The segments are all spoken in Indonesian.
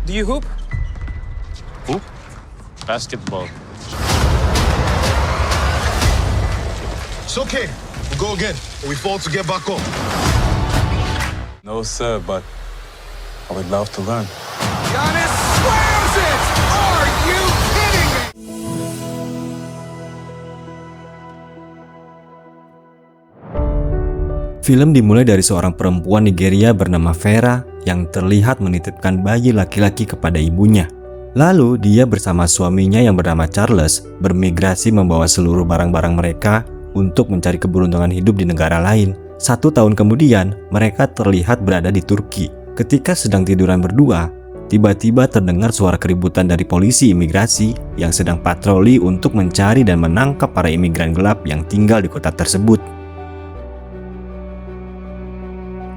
Do you hoop? Hoop? Basketball. It's okay. We'll go again. When we fall to get back up. No, sir, but I would love to learn. Giannis slams it! Are you kidding me? Film dimulai dari seorang perempuan Nigeria bernama Vera yang terlihat menitipkan bayi laki-laki kepada ibunya. Lalu dia bersama suaminya yang bernama Charles bermigrasi membawa seluruh barang-barang mereka untuk mencari keberuntungan hidup di negara lain. 1 tahun kemudian mereka terlihat berada di Turki. Ketika sedang tiduran berdua, tiba-tiba terdengar suara keributan dari polisi imigrasi yang sedang patroli untuk mencari dan menangkap para imigran gelap yang tinggal di kota tersebut.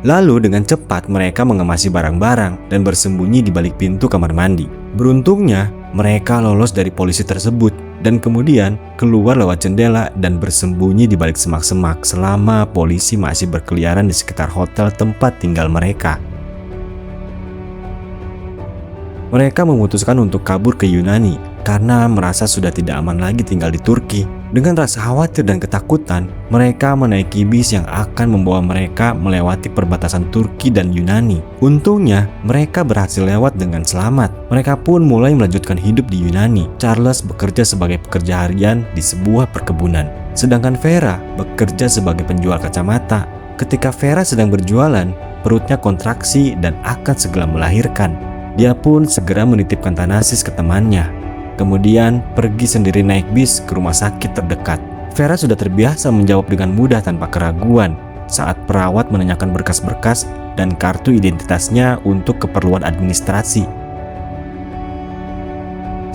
Lalu dengan cepat mereka mengemasi barang-barang dan bersembunyi di balik pintu kamar mandi. Beruntungnya mereka lolos dari polisi tersebut dan kemudian keluar lewat jendela dan bersembunyi di balik semak-semak selama polisi masih berkeliaran di sekitar hotel tempat tinggal mereka. Mereka memutuskan untuk kabur ke Yunani karena merasa sudah tidak aman lagi tinggal di Turki. Dengan rasa khawatir dan ketakutan, mereka menaiki bis yang akan membawa mereka melewati perbatasan Turki dan Yunani. Untungnya, mereka berhasil lewat dengan selamat. Mereka pun mulai melanjutkan hidup di Yunani. Charles bekerja sebagai pekerja harian di sebuah perkebunan, sedangkan Vera bekerja sebagai penjual kacamata. Ketika Vera sedang berjualan, perutnya kontraksi dan akan segera melahirkan. Dia pun segera menitipkan Thanasis ke temannya. Kemudian pergi sendiri naik bis ke rumah sakit terdekat. Vera sudah terbiasa menjawab dengan mudah tanpa keraguan saat perawat menanyakan berkas-berkas dan kartu identitasnya untuk keperluan administrasi.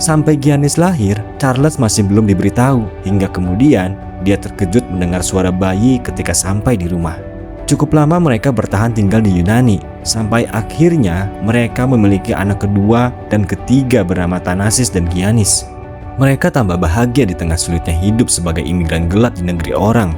Sampai Giannis lahir, Charles masih belum diberitahu hingga kemudian dia terkejut mendengar suara bayi ketika sampai di rumah. Cukup lama mereka bertahan tinggal di Yunani, sampai akhirnya mereka memiliki anak kedua dan ketiga bernama Thanasis dan Giannis. Mereka tambah bahagia di tengah sulitnya hidup sebagai imigran gelap di negeri orang.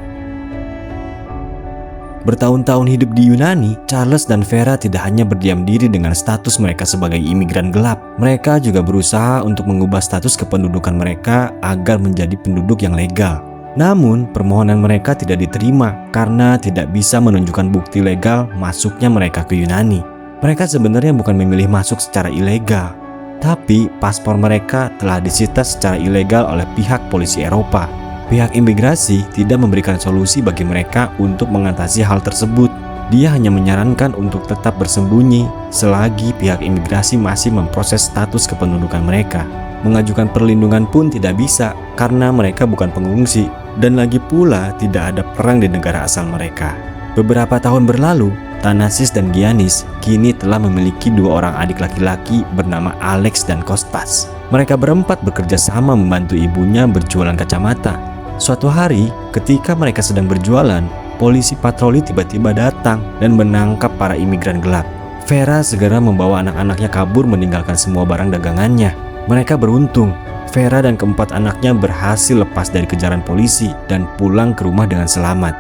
Bertahun-tahun hidup di Yunani, Charles dan Vera tidak hanya berdiam diri dengan status mereka sebagai imigran gelap. Mereka juga berusaha untuk mengubah status kependudukan mereka agar menjadi penduduk yang legal. Namun, permohonan mereka tidak diterima karena tidak bisa menunjukkan bukti legal masuknya mereka ke Yunani. Mereka sebenarnya bukan memilih masuk secara ilegal, tapi paspor mereka telah disita secara ilegal oleh pihak polisi Eropa. Pihak imigrasi tidak memberikan solusi bagi mereka untuk mengatasi hal tersebut. Dia hanya menyarankan untuk tetap bersembunyi selagi pihak imigrasi masih memproses status kependudukan mereka. Mengajukan perlindungan pun tidak bisa karena mereka bukan pengungsi dan lagi pula tidak ada perang di negara asal mereka. Beberapa tahun berlalu, Thanasis dan Giannis kini telah memiliki 2 orang adik laki-laki bernama Alex dan Kostas. Mereka berempat bekerja sama membantu ibunya berjualan kacamata. Suatu hari, ketika mereka sedang berjualan, polisi patroli tiba-tiba datang dan menangkap para imigran gelap. Vera segera membawa anak-anaknya kabur meninggalkan semua barang dagangannya. Mereka beruntung, Vera dan keempat anaknya berhasil lepas dari kejaran polisi dan pulang ke rumah dengan selamat.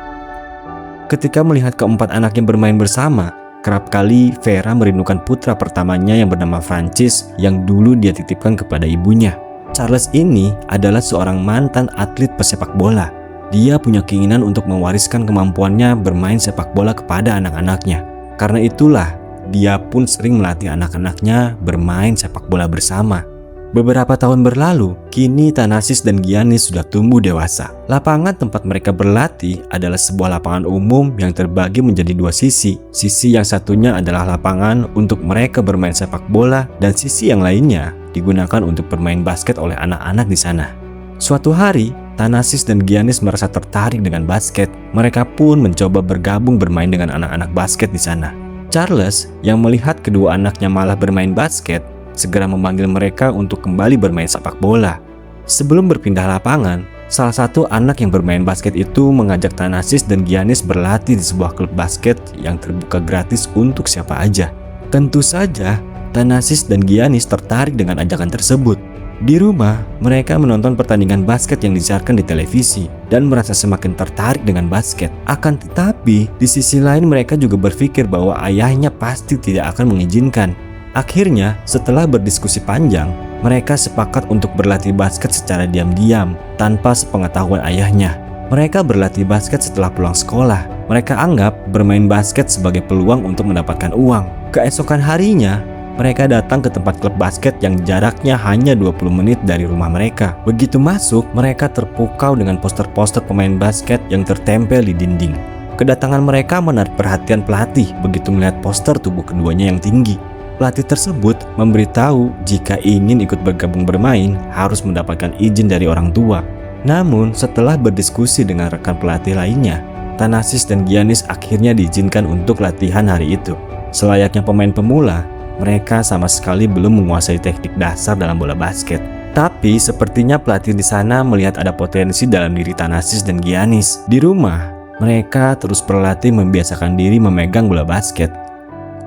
Ketika melihat keempat anaknya bermain bersama, kerap kali Vera merindukan putra pertamanya yang bernama Francis yang dulu dia titipkan kepada ibunya. Charles ini adalah seorang mantan atlet pesepak bola. Dia punya keinginan untuk mewariskan kemampuannya bermain sepak bola kepada anak-anaknya. Karena itulah, dia pun sering melatih anak-anaknya bermain sepak bola bersama. Beberapa tahun berlalu, kini Thanasis dan Giannis sudah tumbuh dewasa. Lapangan tempat mereka berlatih adalah sebuah lapangan umum yang terbagi menjadi 2 sisi. Sisi yang satunya adalah lapangan untuk mereka bermain sepak bola dan sisi yang lainnya digunakan untuk bermain basket oleh anak-anak di sana. Suatu hari, Thanasis dan Giannis merasa tertarik dengan basket. Mereka pun mencoba bergabung bermain dengan anak-anak basket di sana. Charles yang melihat kedua anaknya malah bermain basket, segera memanggil mereka untuk kembali bermain sepak bola. Sebelum berpindah lapangan, salah satu anak yang bermain basket itu mengajak Thanasis dan Giannis berlatih di sebuah klub basket yang terbuka gratis untuk siapa aja. Tentu saja, Thanasis dan Giannis tertarik dengan ajakan tersebut. Di rumah, mereka menonton pertandingan basket yang disiarkan di televisi dan merasa semakin tertarik dengan basket. Akan tetapi, di sisi lain mereka juga berpikir bahwa ayahnya pasti tidak akan mengizinkan. Akhirnya, setelah berdiskusi panjang, mereka sepakat untuk berlatih basket secara diam-diam tanpa sepengetahuan ayahnya. Mereka berlatih basket setelah pulang sekolah. Mereka anggap bermain basket sebagai peluang untuk mendapatkan uang. Keesokan harinya, mereka datang ke tempat klub basket yang jaraknya hanya 20 menit dari rumah mereka. Begitu masuk, mereka terpukau dengan poster-poster pemain basket yang tertempel di dinding. Kedatangan mereka menarik perhatian pelatih begitu melihat poster tubuh keduanya yang tinggi. Pelatih tersebut memberitahu jika ingin ikut bergabung bermain harus mendapatkan izin dari orang tua. Namun setelah berdiskusi dengan rekan pelatih lainnya, Thanasis dan Giannis akhirnya diizinkan untuk latihan hari itu. Selayaknya pemain pemula, mereka sama sekali belum menguasai teknik dasar dalam bola basket. Tapi sepertinya pelatih di sana melihat ada potensi dalam diri Thanasis dan Giannis. Di rumah, mereka terus berlatih membiasakan diri memegang bola basket.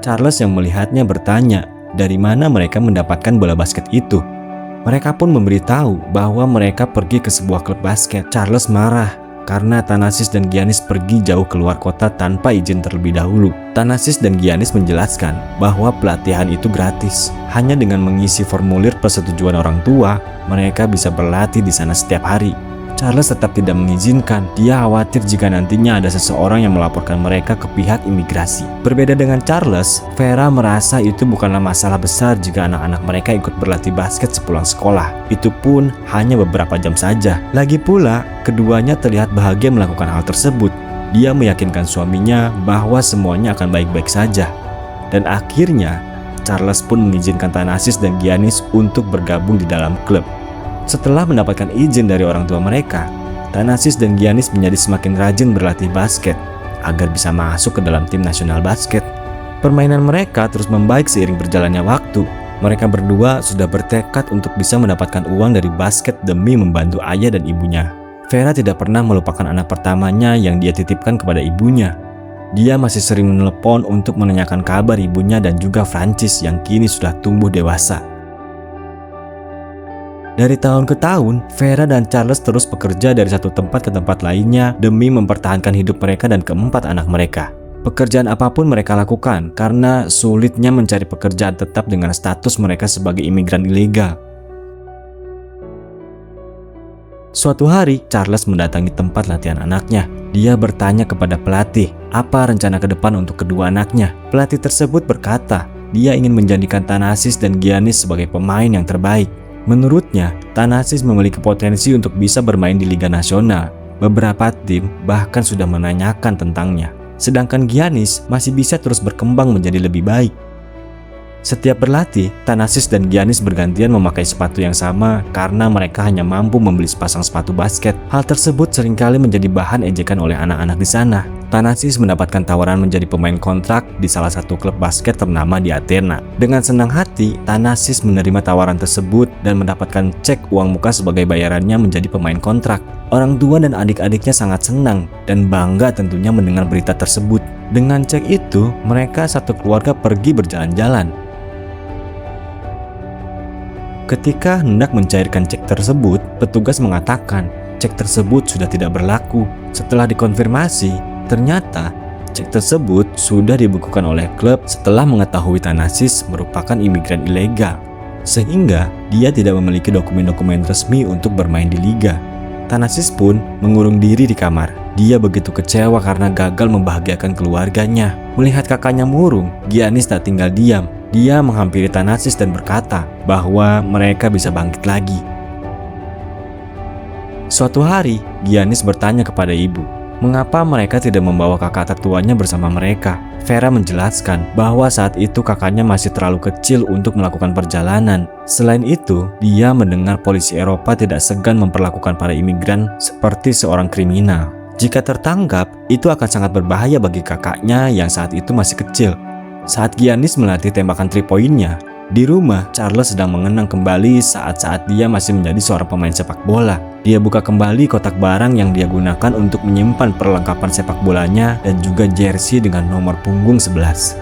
Charles yang melihatnya bertanya dari mana mereka mendapatkan bola basket itu. Mereka pun memberitahu bahwa mereka pergi ke sebuah klub basket. Charles marah karena Thanasis dan Giannis pergi jauh keluar kota tanpa izin terlebih dahulu. Thanasis dan Giannis menjelaskan bahwa pelatihan itu gratis. Hanya dengan mengisi formulir persetujuan orang tua, mereka bisa berlatih di sana setiap hari. Charles tetap tidak mengizinkan. Dia khawatir jika nantinya ada seseorang yang melaporkan mereka ke pihak imigrasi. Berbeda dengan Charles, Vera merasa itu bukanlah masalah besar jika anak-anak mereka ikut berlatih basket sepulang sekolah. Itu pun hanya beberapa jam saja. Lagi pula, keduanya terlihat bahagia melakukan hal tersebut. Dia meyakinkan suaminya bahwa semuanya akan baik-baik saja. Dan akhirnya, Charles pun mengizinkan Thanasis dan Giannis untuk bergabung di dalam klub. Setelah mendapatkan izin dari orang tua mereka, Thanasis dan Giannis menjadi semakin rajin berlatih basket agar bisa masuk ke dalam tim nasional basket. Permainan mereka terus membaik seiring berjalannya waktu. Mereka berdua sudah bertekad untuk bisa mendapatkan uang dari basket demi membantu ayah dan ibunya. Vera tidak pernah melupakan anak pertamanya yang dia titipkan kepada ibunya. Dia masih sering menelepon untuk menanyakan kabar ibunya dan juga Francis yang kini sudah tumbuh dewasa. Dari tahun ke tahun, Vera dan Charles terus bekerja dari satu tempat ke tempat lainnya demi mempertahankan hidup mereka dan keempat anak mereka. Pekerjaan apapun mereka lakukan karena sulitnya mencari pekerjaan tetap dengan status mereka sebagai imigran ilegal. Suatu hari, Charles mendatangi tempat latihan anaknya. Dia bertanya kepada pelatih, apa rencana ke depan untuk kedua anaknya. Pelatih tersebut berkata, dia ingin menjadikan Thanasis dan Giannis sebagai pemain yang terbaik. Menurutnya, Thanasis memiliki potensi untuk bisa bermain di Liga Nasional. Beberapa tim bahkan sudah menanyakan tentangnya. Sedangkan Giannis masih bisa terus berkembang menjadi lebih baik. Setiap berlatih, Thanasis dan Giannis bergantian memakai sepatu yang sama karena mereka hanya mampu membeli sepasang sepatu basket. Hal tersebut seringkali menjadi bahan ejekan oleh anak-anak di sana. Thanasis mendapatkan tawaran menjadi pemain kontrak di salah satu klub basket ternama di Athena. Dengan senang hati, Thanasis menerima tawaran tersebut dan mendapatkan cek uang muka sebagai bayarannya menjadi pemain kontrak. Orang tua dan adik-adiknya sangat senang dan bangga tentunya mendengar berita tersebut. Dengan cek itu, mereka satu keluarga pergi berjalan-jalan. Ketika hendak mencairkan cek tersebut, petugas mengatakan cek tersebut sudah tidak berlaku. Setelah dikonfirmasi, ternyata cek tersebut sudah dibukukan oleh klub setelah mengetahui Thanasis merupakan imigran ilegal, sehingga dia tidak memiliki dokumen-dokumen resmi untuk bermain di liga. Thanasis pun mengurung diri di kamar. Dia begitu kecewa karena gagal membahagiakan keluarganya. Melihat kakaknya murung, Giannis tak tinggal diam. Dia menghampiri Thanasis dan berkata bahwa mereka bisa bangkit lagi. Suatu hari, Giannis bertanya kepada ibu, mengapa mereka tidak membawa kakak tertuanya bersama mereka. Vera menjelaskan bahwa saat itu kakaknya masih terlalu kecil untuk melakukan perjalanan. Selain itu, dia mendengar polisi Eropa tidak segan memperlakukan para imigran seperti seorang kriminal. Jika tertangkap, itu akan sangat berbahaya bagi kakaknya yang saat itu masih kecil. Saat Giannis melatih tembakan 3-poinnya, di rumah Charles sedang mengenang kembali saat-saat dia masih menjadi seorang pemain sepak bola. Dia buka kembali kotak barang yang dia gunakan untuk menyimpan perlengkapan sepak bolanya dan juga jersey dengan nomor punggung 11.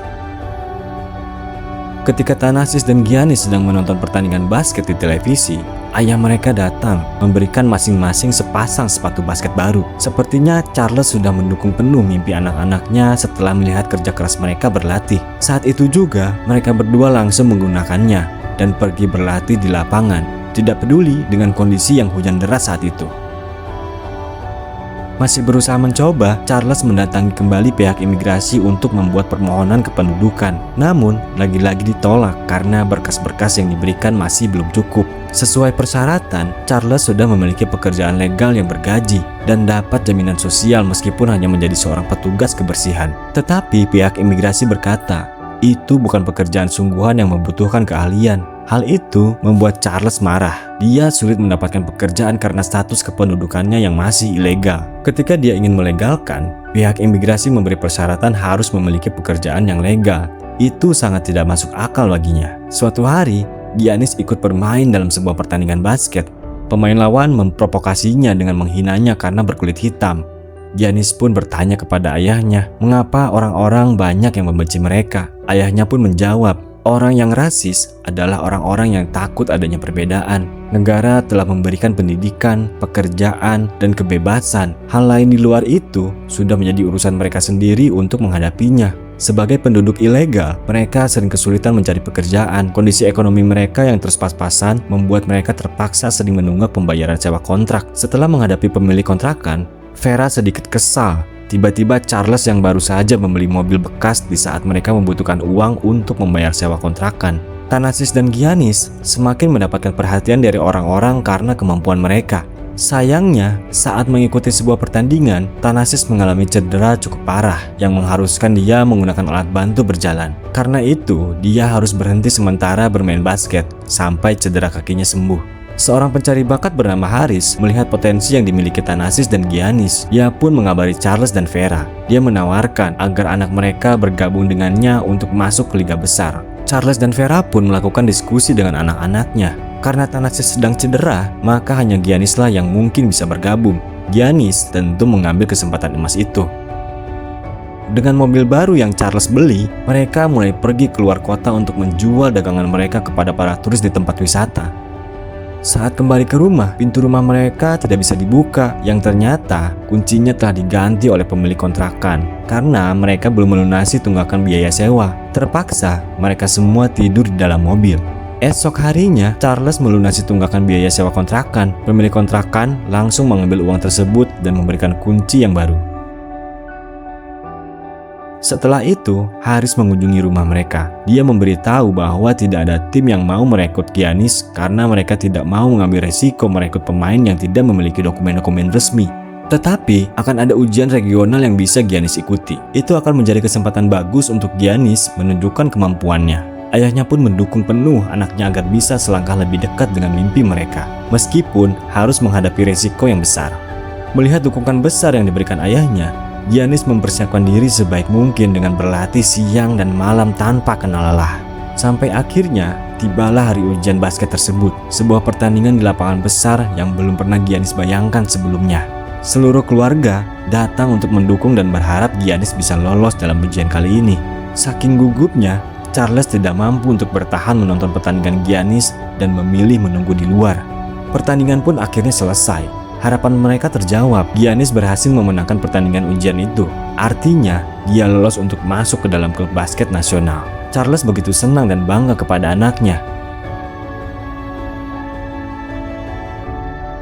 Ketika Thanasis dan Giannis sedang menonton pertandingan basket di televisi, ayah mereka datang memberikan masing-masing sepasang sepatu basket baru. Sepertinya Charles sudah mendukung penuh mimpi anak-anaknya setelah melihat kerja keras mereka berlatih. Saat itu juga mereka berdua langsung menggunakannya dan pergi berlatih di lapangan, tidak peduli dengan kondisi yang hujan deras saat itu. Masih berusaha mencoba, Charles mendatangi kembali pihak imigrasi untuk membuat permohonan kependudukan. Namun, lagi-lagi ditolak karena berkas-berkas yang diberikan masih belum cukup. Sesuai persyaratan, Charles sudah memiliki pekerjaan legal yang bergaji dan dapat jaminan sosial meskipun hanya menjadi seorang petugas kebersihan. Tetapi pihak imigrasi berkata, itu bukan pekerjaan sungguhan yang membutuhkan keahlian. Hal itu membuat Charles marah. Dia sulit mendapatkan pekerjaan karena status kependudukannya yang masih ilegal. Ketika dia ingin melegalkan, pihak imigrasi memberi persyaratan harus memiliki pekerjaan yang legal. Itu sangat tidak masuk akal baginya. Suatu hari, Giannis ikut bermain dalam sebuah pertandingan basket. Pemain lawan memprovokasinya dengan menghinanya karena berkulit hitam. Giannis pun bertanya kepada ayahnya, mengapa orang-orang banyak yang membenci mereka. Ayahnya pun menjawab, orang yang rasis adalah orang-orang yang takut adanya perbedaan. Negara telah memberikan pendidikan, pekerjaan, dan kebebasan. Hal lain di luar itu sudah menjadi urusan mereka sendiri untuk menghadapinya. Sebagai penduduk ilegal, mereka sering kesulitan mencari pekerjaan. Kondisi ekonomi mereka yang terus pas-pasan membuat mereka terpaksa sering menunggak pembayaran sewa kontrak. Setelah menghadapi pemilik kontrakan, Vera sedikit kesal. Tiba-tiba Charles yang baru saja membeli mobil bekas di saat mereka membutuhkan uang untuk membayar sewa kontrakan. Thanasis dan Giannis semakin mendapatkan perhatian dari orang-orang karena kemampuan mereka. Sayangnya, saat mengikuti sebuah pertandingan, Thanasis mengalami cedera cukup parah yang mengharuskan dia menggunakan alat bantu berjalan. Karena itu, dia harus berhenti sementara bermain basket sampai cedera kakinya sembuh. Seorang pencari bakat bernama Haris melihat potensi yang dimiliki Thanasis dan Giannis. Dia pun mengabari Charles dan Vera. Dia menawarkan agar anak mereka bergabung dengannya untuk masuk ke liga besar. Charles dan Vera pun melakukan diskusi dengan anak-anaknya. Karena Thanasis sedang cedera, maka hanya Giannislah yang mungkin bisa bergabung. Giannis tentu mengambil kesempatan emas itu. Dengan mobil baru yang Charles beli, mereka mulai pergi keluar kota untuk menjual dagangan mereka kepada para turis di tempat wisata. Saat kembali ke rumah, pintu rumah mereka tidak bisa dibuka, yang ternyata kuncinya telah diganti oleh pemilik kontrakan karena mereka belum melunasi tunggakan biaya sewa. Terpaksa, mereka semua tidur di dalam mobil. Esok harinya, Charles melunasi tunggakan biaya sewa kontrakan. Pemilik kontrakan langsung mengambil uang tersebut dan memberikan kunci yang baru. Setelah itu, Haris mengunjungi rumah mereka. Dia memberitahu bahwa tidak ada tim yang mau merekrut Giannis karena mereka tidak mau mengambil resiko merekrut pemain yang tidak memiliki dokumen-dokumen resmi. Tetapi, akan ada ujian regional yang bisa Giannis ikuti. Itu akan menjadi kesempatan bagus untuk Giannis menunjukkan kemampuannya. Ayahnya pun mendukung penuh anaknya agar bisa selangkah lebih dekat dengan mimpi mereka, meskipun harus menghadapi resiko yang besar. Melihat dukungan besar yang diberikan ayahnya, Giannis mempersiapkan diri sebaik mungkin dengan berlatih siang dan malam tanpa kenal lelah. Sampai akhirnya, tibalah hari ujian basket tersebut, sebuah pertandingan di lapangan besar yang belum pernah Giannis bayangkan sebelumnya. Seluruh keluarga datang untuk mendukung dan berharap Giannis bisa lolos dalam ujian kali ini. Saking gugupnya, Charles tidak mampu untuk bertahan menonton pertandingan Giannis dan memilih menunggu di luar. Pertandingan pun akhirnya selesai. Harapan mereka terjawab. Giannis berhasil memenangkan pertandingan ujian itu. Artinya, dia lolos untuk masuk ke dalam klub basket nasional. Charles begitu senang dan bangga kepada anaknya.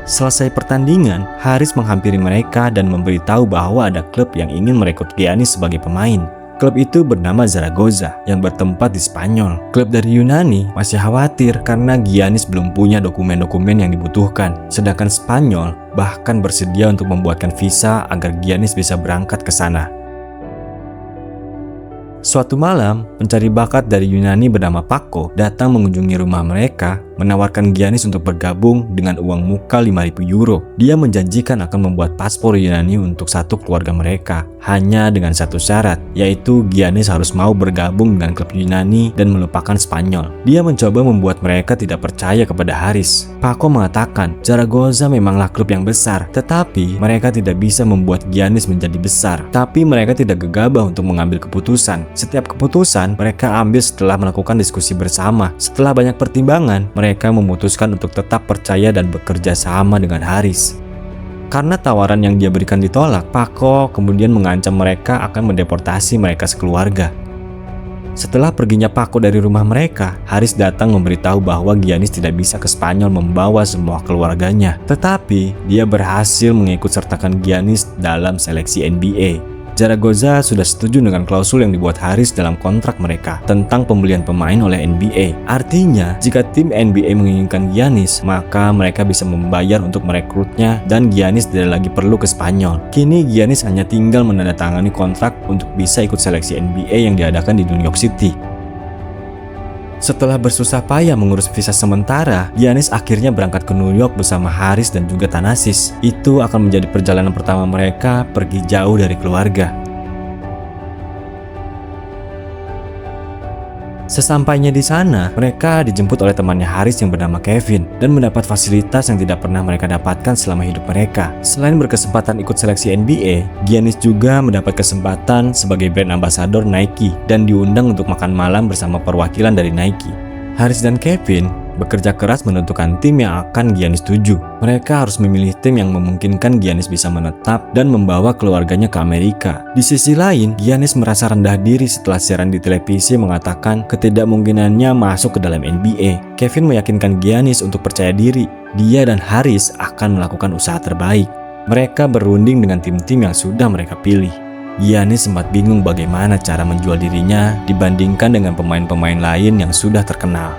Selesai pertandingan, Haris menghampiri mereka dan memberitahu bahwa ada klub yang ingin merekrut Giannis sebagai pemain. Klub itu bernama Zaragoza yang bertempat di Spanyol. Klub dari Yunani masih khawatir karena Giannis belum punya dokumen-dokumen yang dibutuhkan. Sedangkan Spanyol bahkan bersedia untuk membuatkan visa agar Giannis bisa berangkat ke sana. Suatu malam, pencari bakat dari Yunani bernama Paco datang mengunjungi rumah mereka, menawarkan Giannis untuk bergabung dengan uang muka 5.000 euro. Dia menjanjikan akan membuat paspor Yunani untuk satu keluarga mereka, hanya dengan satu syarat, yaitu Giannis harus mau bergabung dengan klub Yunani dan melupakan Spanyol. Dia mencoba membuat mereka tidak percaya kepada Haris. Paco mengatakan, Zaragoza memanglah klub yang besar, tetapi mereka tidak bisa membuat Giannis menjadi besar. Tapi mereka tidak gegabah untuk mengambil keputusan. Setiap keputusan mereka ambil setelah melakukan diskusi bersama. Setelah banyak pertimbangan, mereka mereka memutuskan untuk tetap percaya dan bekerja sama dengan Haris. Karena tawaran yang dia berikan ditolak, Paco kemudian mengancam mereka akan mendeportasi mereka sekeluarga. Setelah perginya Paco dari rumah mereka, Haris datang memberitahu bahwa Giannis tidak bisa ke Spanyol membawa semua keluarganya. Tetapi, dia berhasil mengikut sertakan Giannis dalam seleksi NBA. Zaragoza sudah setuju dengan klausul yang dibuat Haris dalam kontrak mereka tentang pembelian pemain oleh NBA. Artinya, jika tim NBA menginginkan Giannis, maka mereka bisa membayar untuk merekrutnya dan Giannis tidak lagi perlu ke Spanyol. Kini Giannis hanya tinggal menandatangani kontrak untuk bisa ikut seleksi NBA yang diadakan di New York City. Setelah bersusah payah mengurus visa sementara, Giannis akhirnya berangkat ke New York bersama Haris dan juga Thanasis. Itu akan menjadi perjalanan pertama mereka pergi jauh dari keluarga. Sesampainya di sana, mereka dijemput oleh temannya Haris yang bernama Kevin dan mendapat fasilitas yang tidak pernah mereka dapatkan selama hidup mereka. Selain berkesempatan ikut seleksi NBA, Giannis juga mendapat kesempatan sebagai brand ambassador Nike dan diundang untuk makan malam bersama perwakilan dari Nike. Haris dan Kevin bekerja keras menentukan tim yang akan Giannis tuju. Mereka harus memilih tim yang memungkinkan Giannis bisa menetap dan membawa keluarganya ke Amerika. Di sisi lain, Giannis merasa rendah diri setelah siaran di televisi mengatakan ketidakmungkinannya masuk ke dalam NBA. Kevin meyakinkan Giannis untuk percaya diri. Dia dan Haris akan melakukan usaha terbaik. Mereka berunding dengan tim-tim yang sudah mereka pilih. Giannis sempat bingung bagaimana cara menjual dirinya dibandingkan dengan pemain-pemain lain yang sudah terkenal.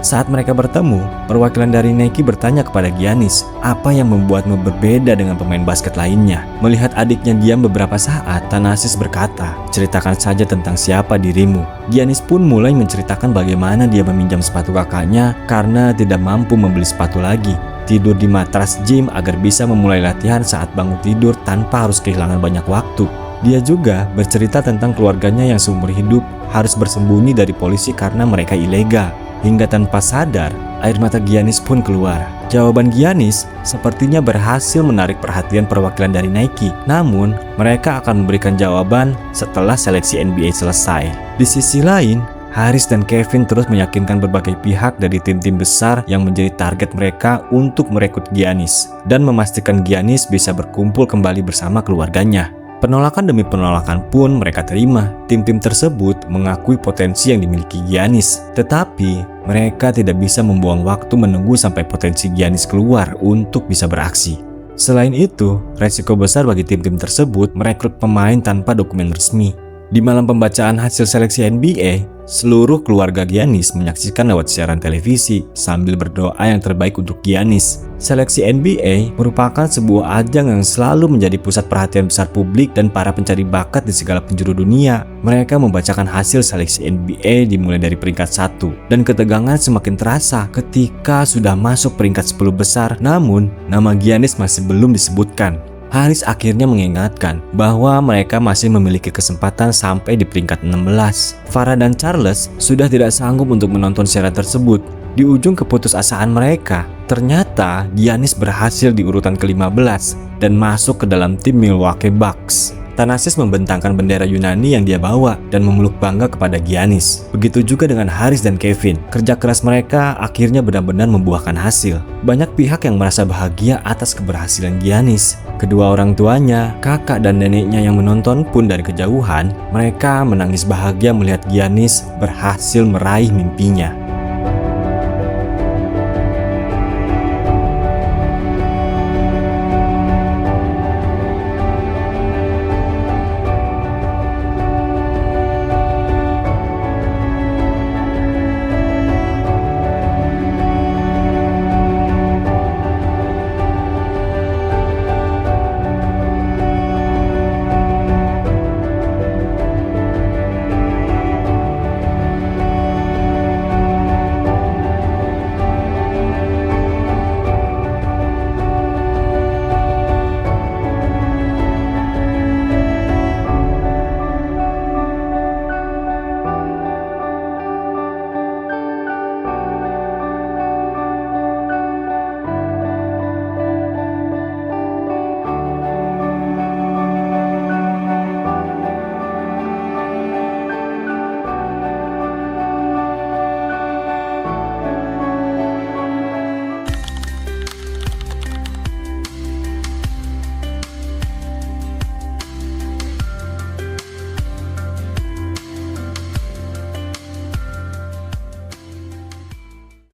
Saat mereka bertemu, perwakilan dari Nike bertanya kepada Giannis, apa yang membuatmu berbeda dengan pemain basket lainnya? Melihat adiknya diam beberapa saat, Thanasis berkata, ceritakan saja tentang siapa dirimu. Giannis pun mulai menceritakan bagaimana dia meminjam sepatu kakaknya karena tidak mampu membeli sepatu lagi. Tidur di matras gym agar bisa memulai latihan saat bangun tidur tanpa harus kehilangan banyak waktu. Dia juga bercerita tentang keluarganya yang seumur hidup harus bersembunyi dari polisi karena mereka ilegal. Hingga tanpa sadar, air mata Giannis pun keluar. Jawaban Giannis sepertinya berhasil menarik perhatian perwakilan dari Nike. Namun, mereka akan memberikan jawaban setelah seleksi NBA selesai. Di sisi lain, Haris dan Kevin terus meyakinkan berbagai pihak dari tim-tim besar yang menjadi target mereka untuk merekrut Giannis dan memastikan Giannis bisa berkumpul kembali bersama keluarganya. Penolakan demi penolakan pun mereka terima. Tim-tim tersebut mengakui potensi yang dimiliki Giannis, tetapi mereka tidak bisa membuang waktu menunggu sampai potensi Giannis keluar untuk bisa beraksi. Selain itu, resiko besar bagi tim-tim tersebut merekrut pemain tanpa dokumen resmi. Di malam pembacaan hasil seleksi NBA, seluruh keluarga Giannis menyaksikan lewat siaran televisi sambil berdoa yang terbaik untuk Giannis. Seleksi NBA merupakan sebuah ajang yang selalu menjadi pusat perhatian besar publik dan para pencari bakat di segala penjuru dunia. Mereka membacakan hasil seleksi NBA dimulai dari peringkat 1 dan ketegangan semakin terasa ketika sudah masuk peringkat 10 besar, namun nama Giannis masih belum disebutkan. Haris akhirnya mengingatkan bahwa mereka masih memiliki kesempatan sampai di peringkat 16. Farah dan Charles sudah tidak sanggup untuk menonton siaran tersebut. Di ujung keputusasaan mereka, ternyata Giannis berhasil di urutan ke-15 dan masuk ke dalam tim Milwaukee Bucks. Thanasis membentangkan bendera Yunani yang dia bawa dan memeluk bangga kepada Giannis. Begitu juga dengan Haris dan Kevin. Kerja keras mereka akhirnya benar-benar membuahkan hasil. Banyak pihak yang merasa bahagia atas keberhasilan Giannis. Kedua orang tuanya, kakak dan neneknya yang menonton pun dari kejauhan, mereka menangis bahagia melihat Giannis berhasil meraih mimpinya.